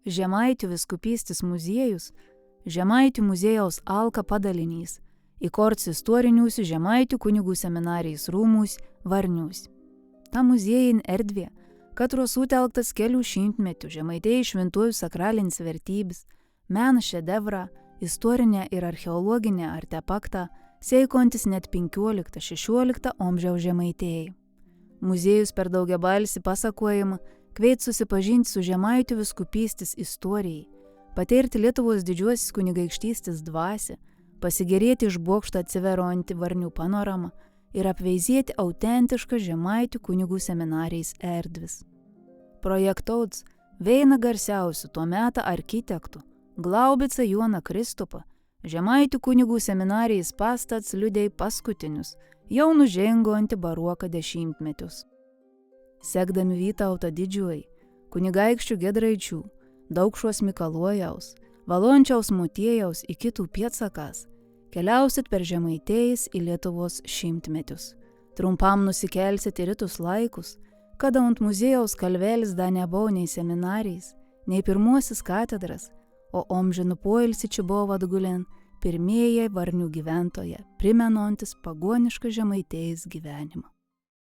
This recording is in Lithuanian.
Žemaičių vyskupystės muziejus, Žemaičių muziejaus Alka padalinys, įkorts istorinius Žemaičių kunigų seminarijos rūmus Varnius. Ta muziejin erdvė, katro sutelktas kelių šimtmečių Žemaitijai šventųjų sakralinis vertybės, meno šedevrą, istorinę ir archeologinę artefaktą, seikontis net 15-16 amžiaus Žemaitijai. Muziejus per daugiabalsį pasakojimą kveit susipažinti su Žemaičių vyskupystės istorijai, patirti Lietuvos didžiuosios kunigaikštystės dvasią, pasigerėti iš bokšto atsiveronti Varnių panoramą ir apveizėti autentišką Žemaičių kunigų seminarijos erdvis. Projektauts veina garsiausių tuo metą architektų Glaubicą Joną Kristupą, Žemaičių kunigų seminarijos pastats liudei paskutinius, jau nužengo antibaroką dešimtmečius. Sekdami Vytautą Didžiuojį, kunigaikščių Giedraičių, Daukšos Mikalojaus, Valončiaus Motiejaus į kitų pėdsakas, keliausit per Žemaitijos į Lietuvos šimtmečius. Trumpam nusikelsit į rytus laikus, kada ant muziejaus kalvelis dar nebuvo nei seminarijais, nei pirmuosis katedras, o amžinų poilsį čia buvo atgulėn pirmieji Varnių gyventojai, primenantis pagonišką Žemaitijos gyvenimą.